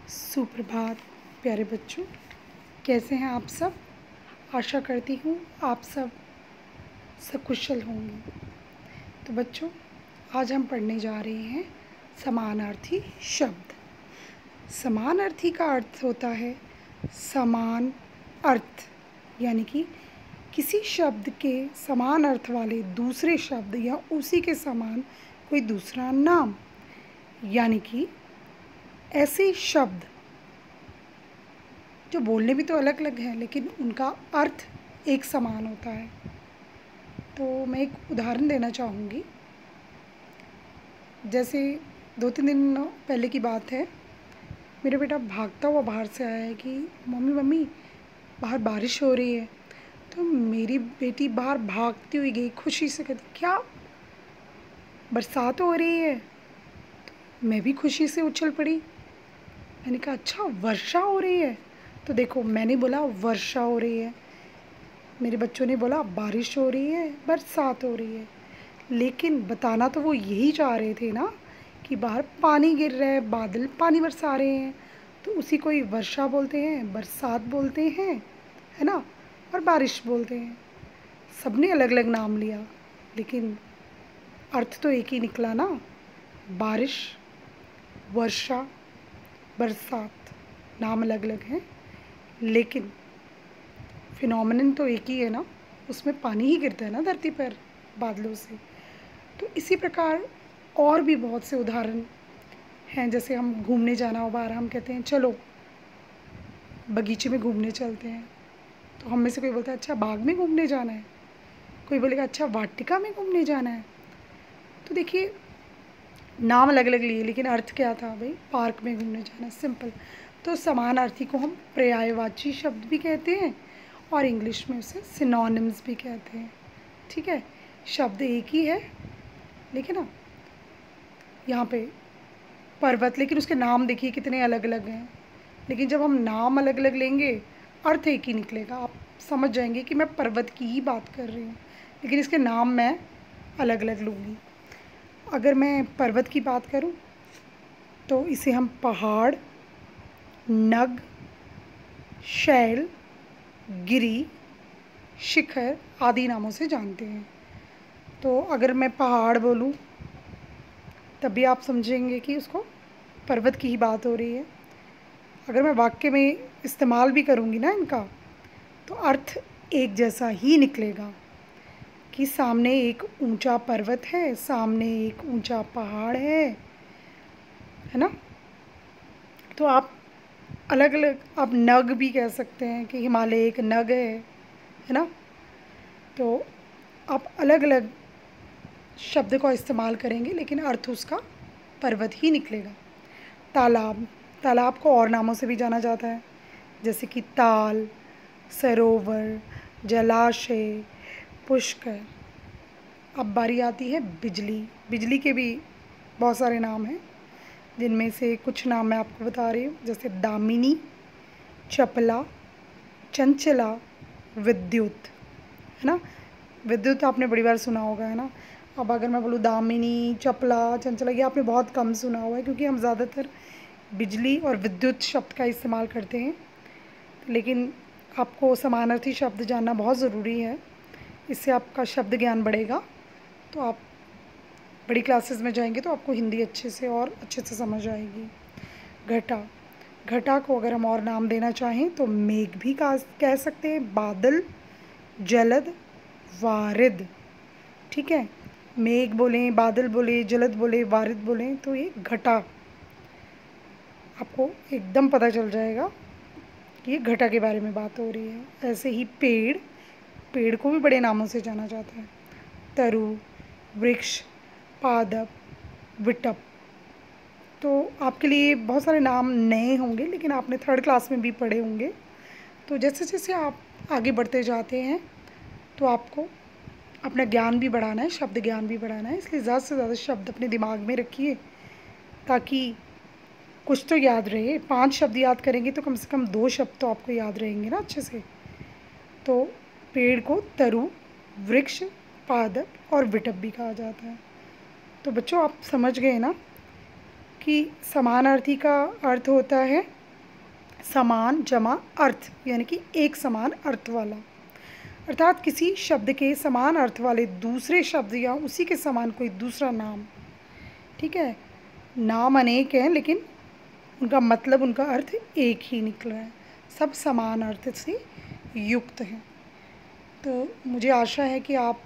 सुप्रभात प्यारे बच्चों, कैसे हैं आप सब। आशा करती हूँ आप सब सकुशल होंगे। तो बच्चों, आज हम पढ़ने जा रहे हैं समानार्थी शब्द। समानार्थी का अर्थ होता है समान अर्थ, यानी कि किसी शब्द के समान अर्थ वाले दूसरे शब्द या उसी के समान कोई दूसरा नाम, यानी कि ऐसे शब्द जो बोलने भी तो अलग अलग हैं लेकिन उनका अर्थ एक समान होता है। तो मैं एक उदाहरण देना चाहूँगी। जैसे 2-3 दिन पहले की बात है, मेरा बेटा भागता हुआ बाहर से आया है कि मम्मी मम्मी बाहर बारिश हो रही है। तो मेरी बेटी बाहर भागती हुई गई, खुशी से कहती क्या बरसात हो रही है। तो मैं भी खुशी से उछल पड़ी। मैंने कहा अच्छा वर्षा हो रही है। तो देखो, मैंने बोला वर्षा हो रही है, मेरे बच्चों ने बोला बारिश हो रही है, बरसात हो रही है। लेकिन बताना तो वो यही चाह रहे थे ना कि बाहर पानी गिर रहा है, बादल पानी बरसा रहे हैं। तो उसी को ही वर्षा बोलते हैं, बरसात बोलते हैं, है ना, और बारिश बोलते हैं। सबने अलग अलग नाम लिया लेकिन अर्थ तो एक ही निकला ना। बारिश, वर्षा, बरसात, नाम अलग अलग हैं लेकिन फिनोमेनन तो एक ही है ना। उसमें पानी ही गिरता है ना धरती पर बादलों से। तो इसी प्रकार और भी बहुत से उदाहरण हैं। जैसे हम घूमने जाना हो बाहर, हम कहते हैं चलो बगीचे में घूमने चलते हैं। तो हम में से कोई बोलता है अच्छा बाग में घूमने जाना है, कोई बोलेगा अच्छा वाटिका में घूमने जाना है। तो देखिए, नाम अलग अलग लिए लेकिन अर्थ क्या था भाई, पार्क में घूमने जाना, सिंपल। तो समानार्थी को हम पर्यायवाची शब्द भी कहते हैं और इंग्लिश में उसे सिनोनिम्स भी कहते हैं। ठीक है, शब्द एक ही है लेकिन ना यहाँ पे पर्वत, लेकिन उसके नाम देखिए कितने अलग अलग हैं। लेकिन जब हम नाम अलग अलग लेंगे अर्थ एक ही निकलेगा। आप समझ जाएंगे कि मैं पर्वत की ही बात कर रही हूँ लेकिन इसके नाम मैं अलग अलग लूँगी। अगर मैं पर्वत की बात करूँ तो इसे हम पहाड़, नग, शैल, गिरी, शिखर आदि नामों से जानते हैं। तो अगर मैं पहाड़ बोलूँ तब भी आप समझेंगे कि उसको पर्वत की ही बात हो रही है। अगर मैं वाक्य में इस्तेमाल भी करूँगी ना इनका, तो अर्थ एक जैसा ही निकलेगा कि सामने एक ऊंचा पर्वत है, सामने एक ऊंचा पहाड़ है ना। तो आप अलग अलग, आप नग भी कह सकते हैं कि हिमालय एक नग है ना। तो आप अलग अलग शब्द का इस्तेमाल करेंगे लेकिन अर्थ उसका पर्वत ही निकलेगा। तालाब, तालाब को और नामों से भी जाना जाता है, जैसे कि ताल, सरोवर, जलाशय, पुष्कर। अब बारी आती है बिजली। बिजली के भी बहुत सारे नाम हैं जिनमें से कुछ नाम मैं आपको बता रही हूँ, जैसे दामिनी, चपला, चंचला, विद्युत, है ना। विद्युत आपने बड़ी बार सुना होगा, है ना। अब अगर मैं बोलूँ दामिनी, चपला, चंचला, ये आपने बहुत कम सुना हुआ है क्योंकि हम ज़्यादातर बिजली और विद्युत शब्द का इस्तेमाल करते हैं। लेकिन आपको समानार्थी शब्द जानना बहुत ज़रूरी है, इससे आपका शब्द ज्ञान बढ़ेगा। तो आप बड़ी क्लासेस में जाएंगे तो आपको हिंदी अच्छे से समझ आएगी। घटा, घटा को अगर हम और नाम देना चाहें तो मेघ भी कह सकते हैं, बादल, जलद, वारिद। ठीक है, मेघ बोलें, बादल बोले, जलद बोले, वारिद बोलें तो ये घटा, आपको एकदम पता चल जाएगा कि ये घटा के बारे में बात हो रही है। ऐसे ही पेड़, पेड़ को भी बड़े नामों से जाना जाता है, तरु, वृक्ष, पादप, विटप। तो आपके लिए बहुत सारे नाम नए होंगे लेकिन आपने 3rd क्लास में भी पढ़े होंगे। तो जैसे जैसे आप आगे बढ़ते जाते हैं तो आपको अपना ज्ञान भी बढ़ाना है, शब्द ज्ञान भी बढ़ाना है। इसलिए ज़्यादा से ज़्यादा शब्द अपने दिमाग में रखिए ताकि कुछ तो याद रहे। 5 शब्द याद करेंगे तो कम से कम 2 शब्द तो आपको याद रहेंगे ना अच्छे से। तो पेड़ को तरु, वृक्ष, पादप और विटप भी कहा जाता है। तो बच्चों, आप समझ गए ना कि समानार्थी का अर्थ होता है समान जमा अर्थ, यानी कि एक समान अर्थ वाला, अर्थात किसी शब्द के समान अर्थ वाले दूसरे शब्द या उसी के समान कोई दूसरा नाम। ठीक है, नाम अनेक हैं लेकिन उनका मतलब, उनका अर्थ एक ही निकल रहा है, सब समान अर्थ से युक्त हैं। तो मुझे आशा है कि आप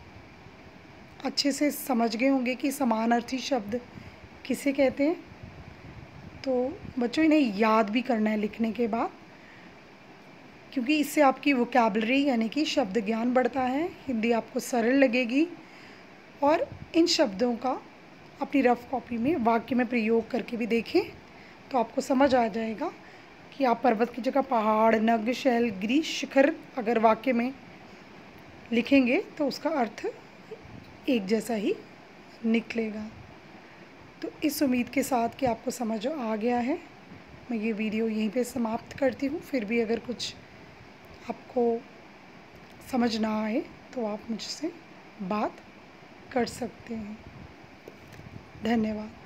अच्छे से समझ गए होंगे कि समानार्थी शब्द किसे कहते हैं। तो बच्चों इन्हें याद भी करना है लिखने के बाद, क्योंकि इससे आपकी वोकैबलरी यानी कि शब्द ज्ञान बढ़ता है, हिंदी आपको सरल लगेगी और इन शब्दों का अपनी रफ़ कॉपी में वाक्य में प्रयोग करके भी देखें तो आपको समझ आ जाएगा कि आप पर्वत की जगह पहाड़, नग, शैल, गिरि, शिखर अगर वाक्य में लिखेंगे तो उसका अर्थ एक जैसा ही निकलेगा। तो इस उम्मीद के साथ कि आपको समझ आ गया है, मैं ये वीडियो यहीं पे समाप्त करती हूँ। फिर भी अगर कुछ आपको समझ ना आए तो आप मुझसे बात कर सकते हैं। धन्यवाद।